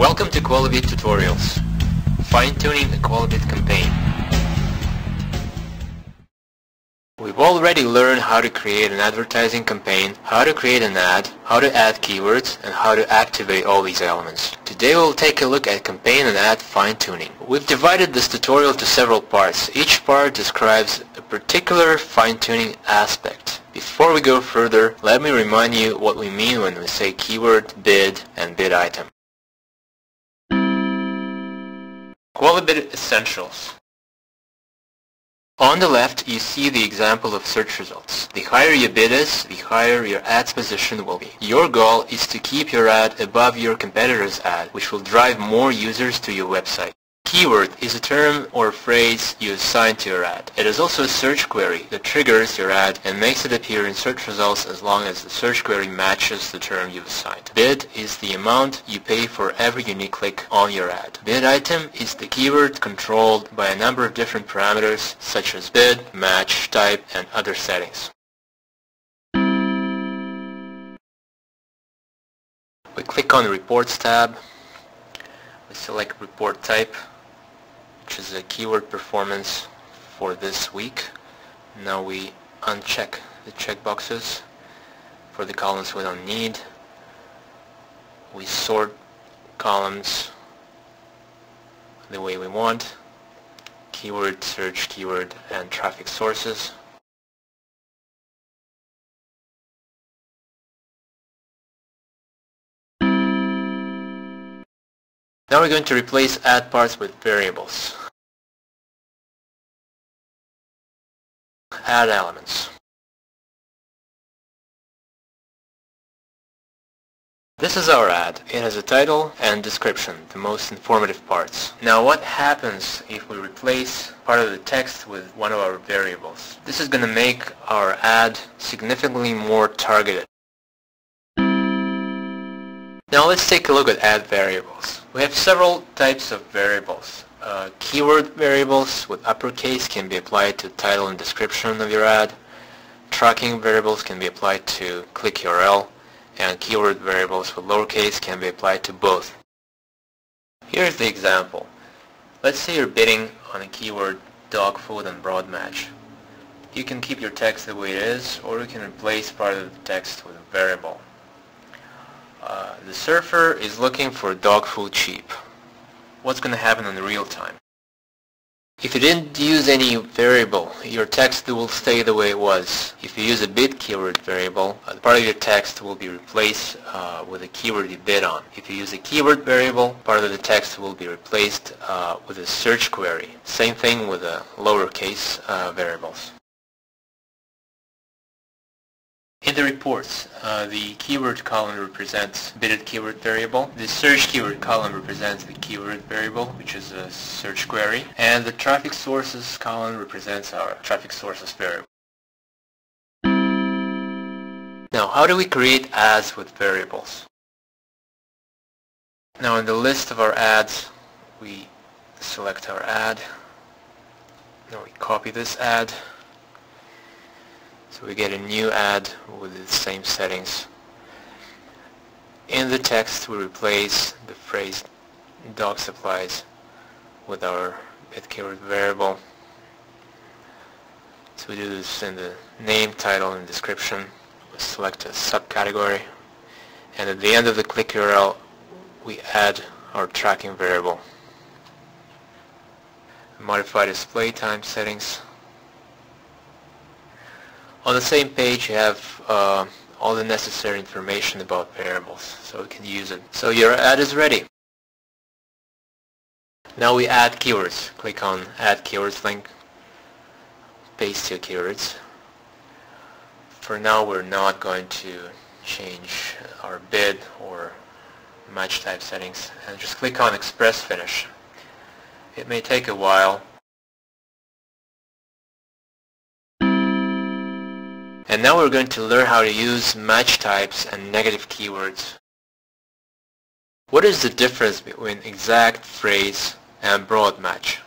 Welcome to Qualibid Tutorials, fine-tuning a Qualibid campaign. We've already learned how to create an advertising campaign, how to create an ad, how to add keywords, and how to activate all these elements. Today we'll take a look at campaign and ad fine-tuning. We've divided this tutorial to several parts. Each part describes a particular fine-tuning aspect. Before we go further, let me remind you what we mean when we say keyword, bid, and bid item. Qualibid Essentials. On the left, you see the example of search results. The higher your bid is, the higher your ad's position will be. Your goal is to keep your ad above your competitor's ad, which will drive more users to your website. Keyword is a term or phrase you assign to your ad. It is also a search query that triggers your ad and makes it appear in search results as long as the search query matches the term you've assigned. Bid is the amount you pay for every unique click on your ad. Bid item is the keyword controlled by a number of different parameters such as bid, match, type, and other settings. We click on the Reports tab. We select Report Type, which is a keyword performance for this week. Now we uncheck the checkboxes for the columns we don't need. We sort columns the way we want: keyword, search keyword, and traffic sources. Now we're going to replace ad parts with variables. Ad elements. This is our ad. It has a title and description, the most informative parts. Now what happens if we replace part of the text with one of our variables? This is going to make our ad significantly more targeted. Now let's take a look at ad variables. We have several types of variables. Keyword variables with uppercase can be applied to title and description of your ad. Tracking variables can be applied to click URL, and keyword variables with lowercase can be applied to both. Here's the example. Let's say you're bidding on a keyword dog food and broad match. You can keep your text the way it is, or you can replace part of the text with a variable. The surfer is looking for dog food cheap. What's going to happen in real time? If you didn't use any variable, your text will stay the way it was. If you use a bid keyword variable, part of your text will be replaced with a keyword you bid on. If you use a keyword variable, part of the text will be replaced with a search query. Same thing with the lowercase variables. In the reports, the keyword column represents bidded keyword variable. The search keyword column represents the keyword variable, which is a search query. And the traffic sources column represents our traffic sources variable. Now, how do we create ads with variables? Now, in the list of our ads, we select our ad. Now we copy this ad. So we get a new ad with the same settings. In the text we replace the phrase dog supplies with our bid keyword variable. So we do this in the name, title, and description. We select a subcategory, and at the end of the click URL we add our tracking variable. Modify display time settings. On the same page you have all the necessary information about variables, so we can use it. So your ad is ready. Now we add keywords. Click on Add Keywords link, paste your keywords. For now we're not going to change our bid or match type settings, and just click on Express Finish. It may take a while. And now we're going to learn how to use match types and negative keywords. What is the difference between exact, phrase, and broad match?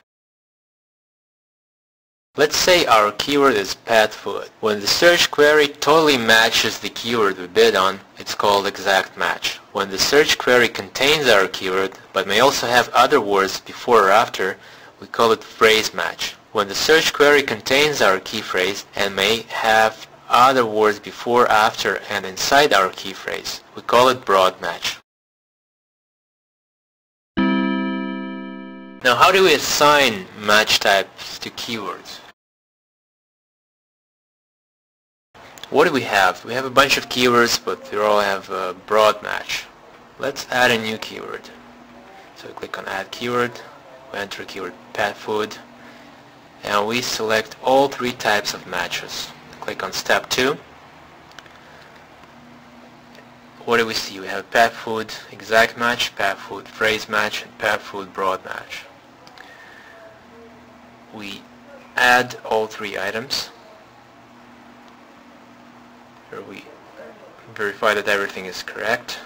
Let's say our keyword is pet food. When the search query totally matches the keyword we bid on, it's called exact match. When the search query contains our keyword but may also have other words before or after, we call it phrase match. When the search query contains our key phrase and may have other words before, after, and inside our key phrase, we call it broad match. Now, how do we assign match types to keywords? What do we have? We have a bunch of keywords, but they all have a broad match. Let's add a new keyword. So we click on Add Keyword, we enter keyword pet food, and we select all three types of matches. Click on Step 2. What do we see? We have pet food exact match, pet food phrase match, and pet food broad match. We add all three items. Here we verify that everything is correct.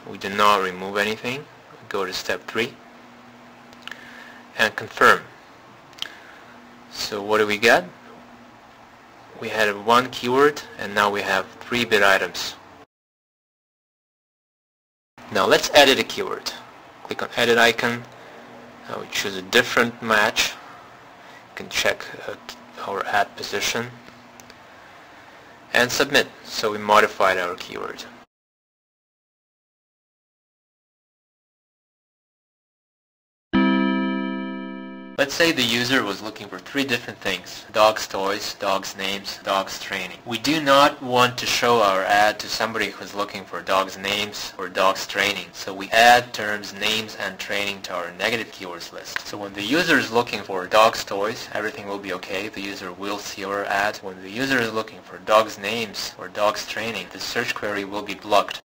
We do not remove anything. We go to Step 3 and confirm. So what do we get? We had one keyword and now we have 3 bid items. Now let's edit a keyword. Click on Edit icon. Now we choose a different match. You can check our ad position and submit. So we modified our keyword. Let's say the user was looking for 3 different things: dogs' toys, dogs' names, dogs' training. We do not want to show our ad to somebody who's looking for dogs' names or dogs' training, so we add terms names and training to our negative keywords list. So when the user is looking for dogs' toys, everything will be okay. The user will see our ad. When the user is looking for dogs' names or dogs' training, the search query will be blocked.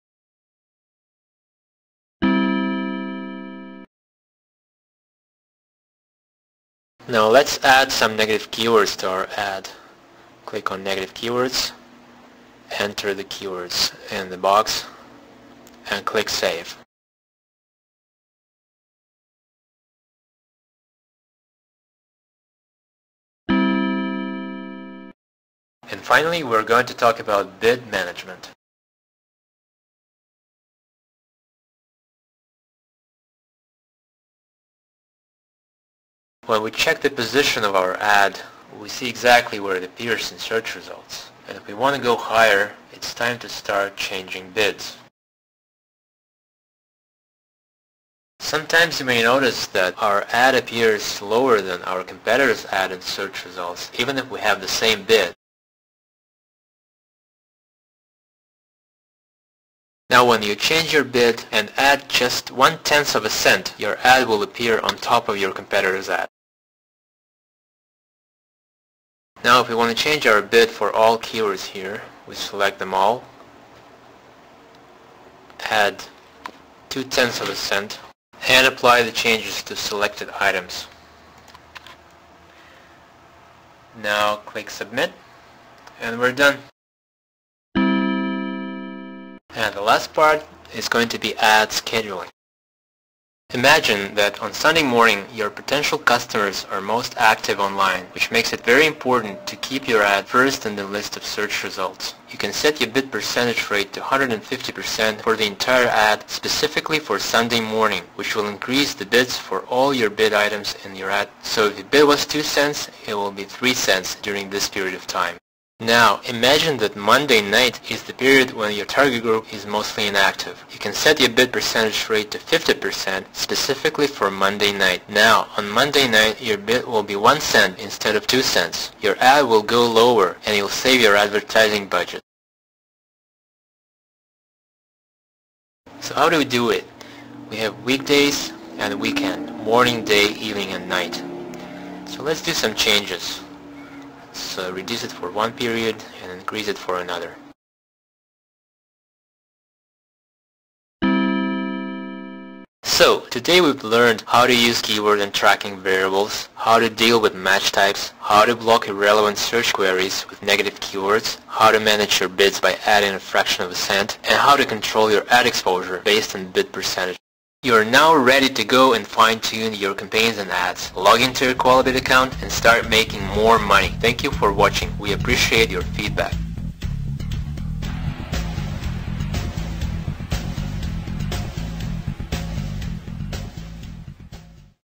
Now let's add some negative keywords to our ad. Click on Negative Keywords, enter the keywords in the box, and click Save. And finally, we're going to talk about bid management. When we check the position of our ad, we see exactly where it appears in search results. And if we want to go higher, it's time to start changing bids. Sometimes you may notice that our ad appears lower than our competitor's ad in search results, even if we have the same bid. Now when you change your bid and add just 1/10 of a cent, your ad will appear on top of your competitor's ad. Now if we want to change our bid for all keywords here, we select them all, add 2/10 of a cent, and apply the changes to selected items. Now click Submit, and we're done. And the last part is going to be ad scheduling. Imagine that on Sunday morning your potential customers are most active online, which makes it very important to keep your ad first in the list of search results. You can set your bid percentage rate to 150% for the entire ad specifically for Sunday morning, which will increase the bids for all your bid items in your ad. So if the bid was 2 cents, it will be 3 cents during this period of time. Now, imagine that Monday night is the period when your target group is mostly inactive. You can set your bid percentage rate to 50% specifically for Monday night. Now, on Monday night, your bid will be 1 cent instead of 2 cents. Your ad will go lower and you'll save your advertising budget. So how do we do it? We have weekdays and weekend, morning, day, evening, and night. So let's do some changes. Let's reduce it for one period and increase it for another. So, today we've learned how to use keyword and tracking variables, how to deal with match types, how to block irrelevant search queries with negative keywords, how to manage your bids by adding a fraction of a cent, and how to control your ad exposure based on bid percentage. You're now ready to go and fine-tune your campaigns and ads. Log into your Qualibid account and start making more money. Thank you for watching. We appreciate your feedback.